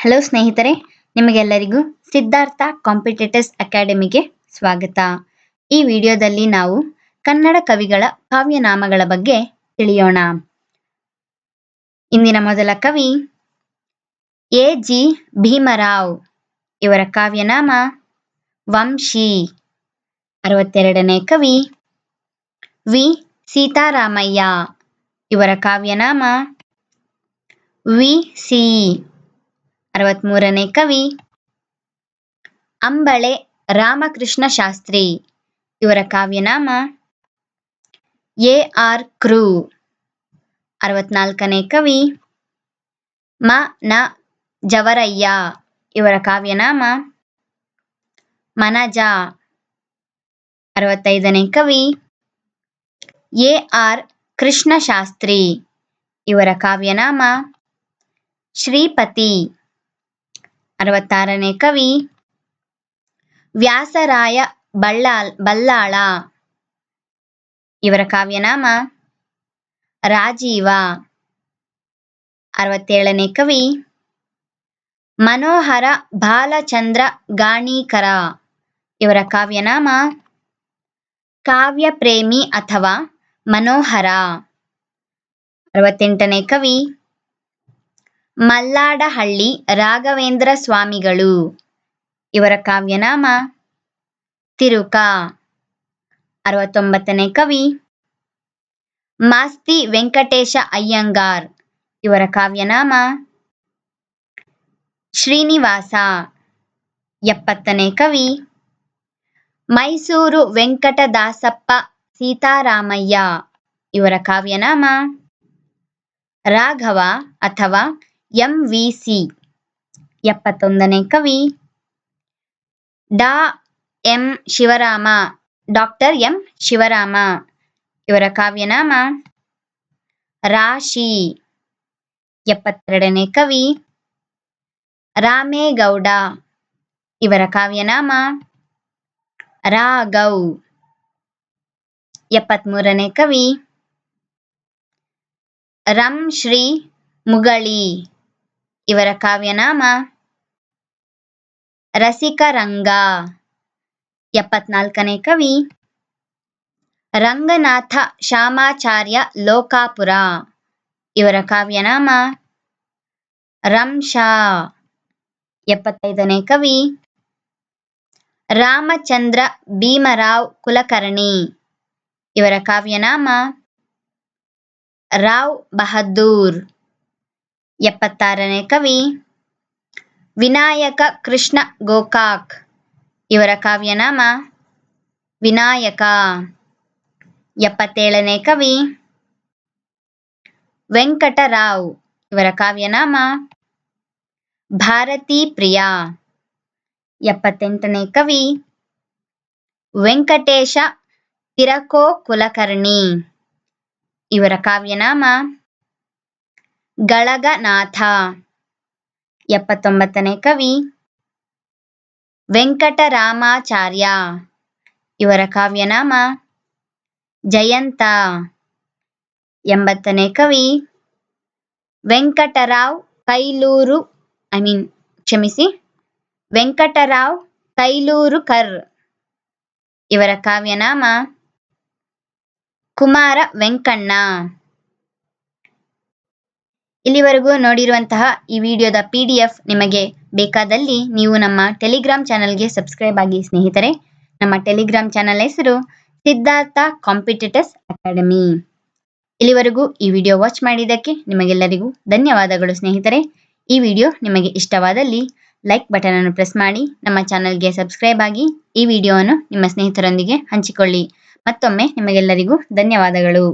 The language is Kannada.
ಹಲೋ ಸ್ನೇಹಿತರೆ, ನಿಮಗೆಲ್ಲರಿಗೂ ಸಿದ್ಧಾರ್ಥ ಕಾಂಪಿಟೇಟರ್ಸ್ ಅಕಾಡೆಮಿಗೆ ಸ್ವಾಗತ. ಈ ವಿಡಿಯೋದಲ್ಲಿ ನಾವು ಕನ್ನಡ ಕವಿಗಳ ಕಾವ್ಯನಾಮಗಳ ಬಗ್ಗೆ ತಿಳಿಯೋಣ. ಇಂದಿನ ಮೊದಲ ಕವಿ ಎ.ಜಿ. ಭೀಮರಾವ್. ಇವರ ಕಾವ್ಯನಾಮ ವಂಶಿ. 62ನೇ ಕವಿ ವಿ. ಸೀತಾರಾಮಯ್ಯ. ಇವರ ಕಾವ್ಯನಾಮ ವಿ.ಸಿ. 63ನೇ ಕವಿ ಅಂಬಳೆ ರಾಮಕೃಷ್ಣ ಶಾಸ್ತ್ರಿ. ಇವರ ಕಾವ್ಯನಾಮ ಎ.ಆರ್. ಕೃ. 64ನೇ ಕವಿ ಮ. ನ. ಜವರಯ್ಯ. ಇವರ ಕಾವ್ಯನಾಮ ಮನಜ. 65ನೇ ಕವಿ ಎ.ಆರ್. ಕೃಷ್ಣಶಾಸ್ತ್ರಿ. ಇವರ ಕಾವ್ಯನಾಮ ಶ್ರೀಪತಿ. 66ನೇ ಕವಿ ವ್ಯಾಸರಾಯ ಬಲ್ಲಾಳ. ಇವರ ಕಾವ್ಯನಾಮ ರಾಜೀವ. 67ನೇ ಕವಿ ಮನೋಹರ ಬಾಲಚಂದ್ರ ಗಾಣೀಕರ. ಇವರ ಕಾವ್ಯನಾಮ ಕಾವ್ಯಪ್ರೇಮಿ ಅಥವಾ ಮನೋಹರ. 68ನೇ ಕವಿ ಮಲ್ಲಾಡಹಳ್ಳಿ ರಾಘವೇಂದ್ರ ಸ್ವಾಮಿಗಳು. ಇವರ ಕಾವ್ಯನಾಮ ತಿರುಕ. 69ನೇ ಕವಿ ಮಾಸ್ತಿ ವೆಂಕಟೇಶ ಅಯ್ಯಂಗಾರ್. ಇವರ ಕಾವ್ಯನಾಮ ಶ್ರೀನಿವಾಸ. 70ನೇ ಕವಿ ಮೈಸೂರು ವೆಂಕಟದಾಸಪ್ಪ ಸೀತಾರಾಮಯ್ಯ. ಇವರ ಕಾವ್ಯನಾಮ ರಾಘವ ಅಥವಾ ಎಂ.ವಿ.ಸಿ. 71ನೇ ಕವಿ ಡಾಕ್ಟರ್ ಎಂ. ಶಿವರಾಮ. ಇವರ ಕಾವ್ಯನಾಮ ರಾಶಿ. 72ನೇ ಕವಿ ರಾಮೇಗೌಡ. ಇವರ ಕಾವ್ಯನಾಮ ರಾಘವ್. 73ನೇ ಕವಿ ರಂಶ್ರೀ ಮುಗಳಿ. ಇವರ ಕಾವ್ಯನಾಮ ರಸಿಕರಂಗ. 74ನೇ ಕವಿ ರಂಗನಾಥ ಶಾಮಾಚಾರ್ಯ ಲೋಕಾಪುರ. ಇವರ ಕಾವ್ಯನಾಮ ರಂಶಾ. 75ನೇ ಕವಿ ರಾಮಚಂದ್ರ ಭೀಮರಾವ್ ಕುಲಕರ್ಣಿ. ಇವರ ಕಾವ್ಯನಾಮ ರಾವ್ ಬಹದ್ದೂರ್. 76ನೇ ಕವಿ ವಿನಾಯಕ ಕೃಷ್ಣ ಗೋಕಾಕ್. ಇವರ ಕಾವ್ಯನಾಮ ವಿನಾಯಕ. 77ನೇ ಕವಿ ವೆಂಕಟರಾವ್. ಇವರ ಕಾವ್ಯನಾಮ ಭಾರತೀ ಪ್ರಿಯ. 78ನೇ ಕವಿ ವೆಂಕಟೇಶ ತಿರಕೋ ಕುಲಕರ್ಣಿ. ಇವರ ಕಾವ್ಯನಾಮ ಗಳಗನಾಥ. 79ನೇ ಕವಿ ವೆಂಕಟರಾಮಾಚಾರ್ಯ. ಇವರ ಕಾವ್ಯನಾಮ ಜಯಂತ. 80ನೇ ಕವಿ ವೆಂಕಟರಾವ್ ಕೈಲೂರುಕರ್. ಇವರ ಕಾವ್ಯನಾಮ ಕುಮಾರ ವೆಂಕಣ್ಣ. ಇಲ್ಲಿವರೆಗೂ ನೋಡಿರುವಂತಹ ಈ ವಿಡಿಯೋದ PDF ನಿಮಗೆ ಬೇಕಾದಲ್ಲಿ ನೀವು ನಮ್ಮ ಟೆಲಿಗ್ರಾಮ್ ಚಾನಲ್ಗೆ ಸಬ್ಸ್ಕ್ರೈಬ್ ಆಗಿ ಸ್ನೇಹಿತರೆ. ನಮ್ಮ ಟೆಲಿಗ್ರಾಮ್ ಚಾನಲ್ ಹೆಸರು ಸಿದ್ಧಾರ್ಥ ಕಾಂಪಿಟೇಟರ್ಸ್ ಅಕಾಡೆಮಿ. ಇಲ್ಲಿವರೆಗೂ ಈ ವಿಡಿಯೋ ವಾಚ್ ಮಾಡಿದ್ದಕ್ಕೆ ನಿಮಗೆಲ್ಲರಿಗೂ ಧನ್ಯವಾದಗಳು ಸ್ನೇಹಿತರೆ. ಈ ವಿಡಿಯೋ ನಿಮಗೆ ಇಷ್ಟವಾದಲ್ಲಿ ಲೈಕ್ ಬಟನ್ ಅನ್ನು ಪ್ರೆಸ್ ಮಾಡಿ ನಮ್ಮ ಚಾನಲ್ಗೆ ಸಬ್ಸ್ಕ್ರೈಬ್ ಆಗಿ ಈ ವಿಡಿಯೋವನ್ನು ನಿಮ್ಮ ಸ್ನೇಹಿತರೊಂದಿಗೆ ಹಂಚಿಕೊಳ್ಳಿ. ಮತ್ತೊಮ್ಮೆ ನಿಮಗೆಲ್ಲರಿಗೂ ಧನ್ಯವಾದಗಳು.